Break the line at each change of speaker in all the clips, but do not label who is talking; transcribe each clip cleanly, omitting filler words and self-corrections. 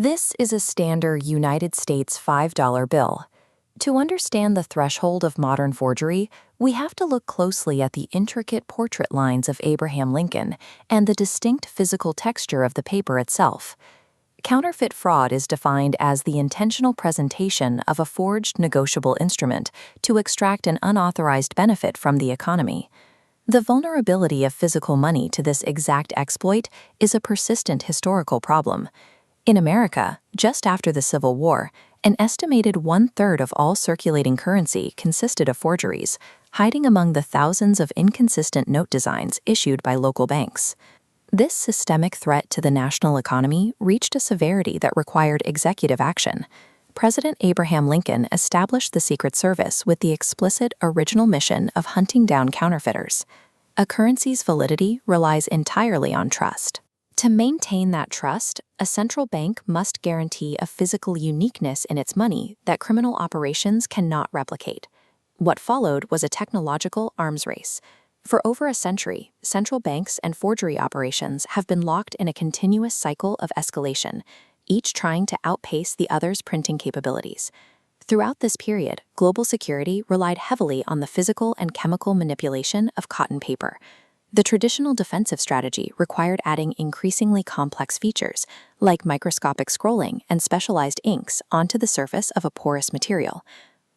This is a standard United States $5 bill. To understand the threshold of modern forgery, we have to look closely at the intricate portrait lines of Abraham Lincoln and the distinct physical texture of the paper itself. Counterfeit fraud is defined as the intentional presentation of a forged negotiable instrument to extract an unauthorized benefit from the economy. The vulnerability of physical money to this exact exploit is a persistent historical problem. In America, just after the Civil War, an estimated 1/3 of all circulating currency consisted of forgeries, hiding among the thousands of inconsistent note designs issued by local banks. This systemic threat to the national economy reached a severity that required executive action. President Abraham Lincoln established the Secret Service with the explicit original mission of hunting down counterfeiters. A currency's validity relies entirely on trust. To maintain that trust, a central bank must guarantee a physical uniqueness in its money that criminal operations cannot replicate. What followed was a technological arms race. For over a century, central banks and forgery operations have been locked in a continuous cycle of escalation, each trying to outpace the other's printing capabilities. Throughout this period, global security relied heavily on the physical and chemical manipulation of cotton paper. The traditional defensive strategy required adding increasingly complex features, like microscopic scrolling and specialized inks, onto the surface of a porous material.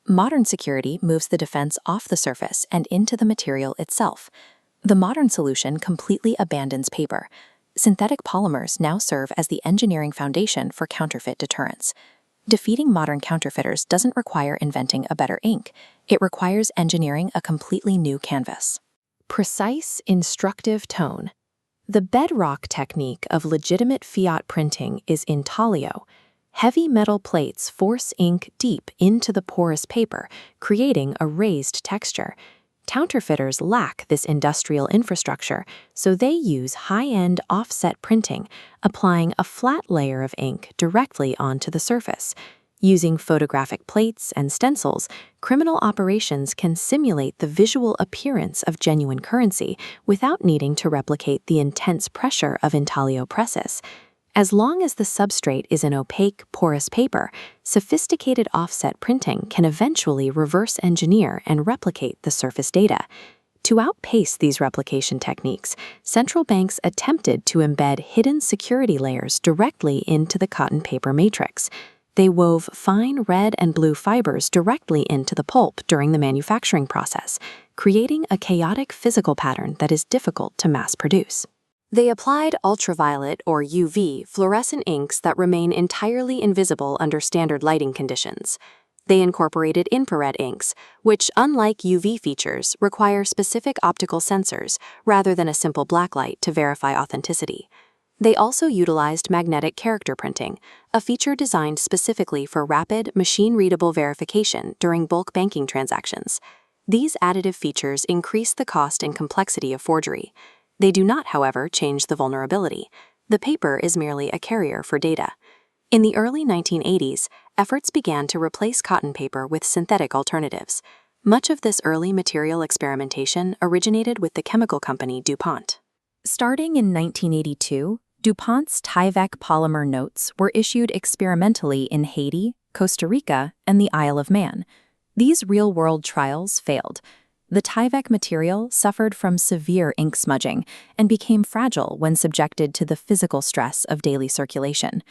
Modern security moves the defense off the surface and into the material itself. The modern solution completely abandons paper. Synthetic polymers now serve as the engineering foundation for counterfeit deterrence. Defeating modern counterfeiters doesn't require inventing a better ink. It requires engineering a completely new canvas. Precise, instructive tone. The bedrock technique of legitimate Fiat printing is intaglio. Heavy metal plates force ink deep into the porous paper, creating a raised texture. Counterfeiters lack this industrial infrastructure, so they use high-end offset printing, applying a flat layer of ink directly onto the surface. Using photographic plates and stencils, criminal operations can simulate the visual appearance of genuine currency without needing to replicate the intense pressure of intaglio presses. As long as the substrate is an opaque, porous paper, sophisticated offset printing can eventually reverse engineer and replicate the surface data. To outpace these replication techniques, central banks attempted to embed hidden security layers directly into the cotton paper matrix. They wove fine red and blue fibers directly into the pulp during the manufacturing process, creating a chaotic physical pattern that is difficult to mass produce. They applied ultraviolet or UV fluorescent inks that remain entirely invisible under standard lighting conditions. They incorporated infrared inks, which, unlike UV features, require specific optical sensors rather than a simple blacklight to verify authenticity. They also utilized magnetic character printing, a feature designed specifically for rapid, machine-readable verification during bulk banking transactions. These additive features increase the cost and complexity of forgery. They do not, however, change the vulnerability. The paper is merely a carrier for data. In the early 1980s, efforts began to replace cotton paper with synthetic alternatives. Much of this early material experimentation originated with the chemical company DuPont. Starting in 1982, DuPont's Tyvek polymer notes were issued experimentally in Haiti, Costa Rica, and the Isle of Man. These real-world trials failed. The Tyvek material suffered from severe ink smudging and became fragile when subjected to the physical stress of daily circulation.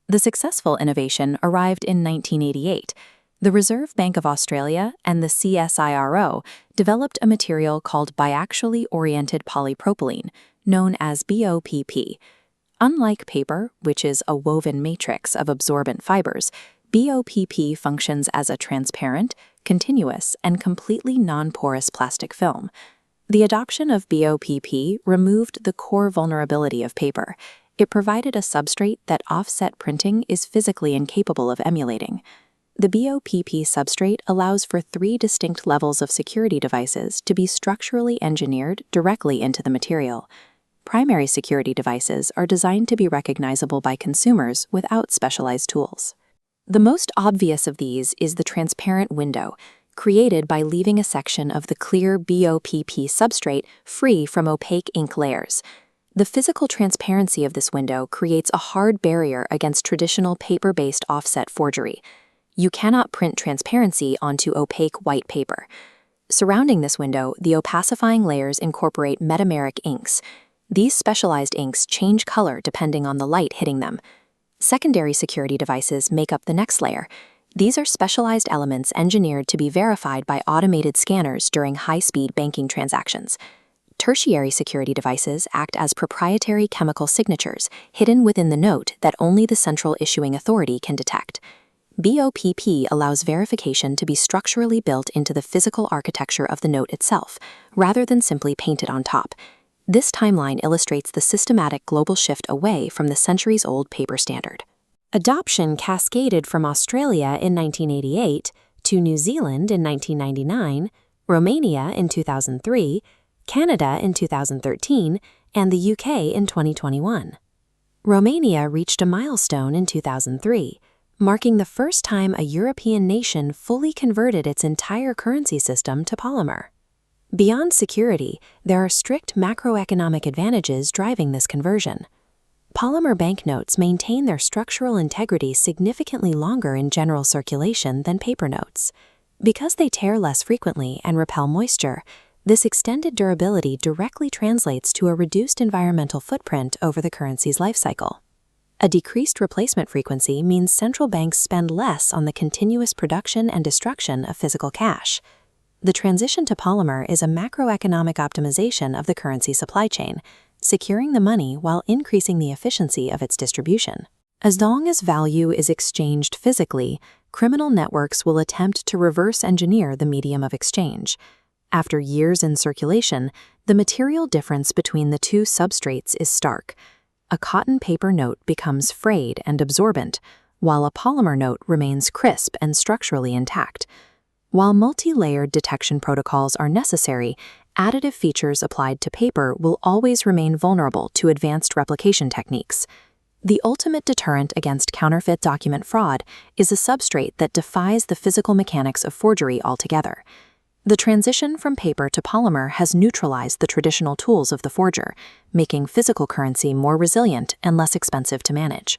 The successful innovation arrived in 1988. The Reserve Bank of Australia and the CSIRO developed a material called Biaxially Oriented Polypropylene, known as BOPP. Unlike paper, which is a woven matrix of absorbent fibers, BOPP functions as a transparent, continuous, and completely non-porous plastic film. The adoption of BOPP removed the core vulnerability of paper. It provided a substrate that offset printing is physically incapable of emulating. The BOPP substrate allows for 3 distinct levels of security devices to be structurally engineered directly into the material. Primary security devices are designed to be recognizable by consumers without specialized tools. The most obvious of these is the transparent window, created by leaving a section of the clear BOPP substrate free from opaque ink layers. The physical transparency of this window creates a hard barrier against traditional paper-based offset forgery. You cannot print transparency onto opaque white paper. Surrounding this window, the opacifying layers incorporate metameric inks. These specialized inks change color depending on the light hitting them. Secondary security devices make up the next layer. These are specialized elements engineered to be verified by automated scanners during high-speed banking transactions. Tertiary security devices act as proprietary chemical signatures hidden within the note that only the central issuing authority can detect. BOPP allows verification to be structurally built into the physical architecture of the note itself, rather than simply painted on top. This timeline illustrates the systematic global shift away from the centuries-old paper standard. Adoption cascaded from Australia in 1988 to New Zealand in 1999, Romania in 2003, Canada in 2013, and the UK in 2021. Romania reached a milestone in 2003, marking the first time a European nation fully converted its entire currency system to Polymer. Beyond security, there are strict macroeconomic advantages driving this conversion. Polymer banknotes maintain their structural integrity significantly longer in general circulation than paper notes. Because they tear less frequently and repel moisture, this extended durability directly translates to a reduced environmental footprint over the currency's life cycle. A decreased replacement frequency means central banks spend less on the continuous production and destruction of physical cash. The transition to Polymer is a macroeconomic optimization of the currency supply chain, securing the money while increasing the efficiency of its distribution. As long as value is exchanged physically, criminal networks will attempt to reverse engineer the medium of exchange. After years in circulation, the material difference between the two substrates is stark. A cotton paper note becomes frayed and absorbent, while a Polymer note remains crisp and structurally intact. While multi-layered detection protocols are necessary, additive features applied to paper will always remain vulnerable to advanced replication techniques. The ultimate deterrent against counterfeit document fraud is a substrate that defies the physical mechanics of forgery altogether. The transition from paper to Polymer has neutralized the traditional tools of the forger, making physical currency more resilient and less expensive to manage.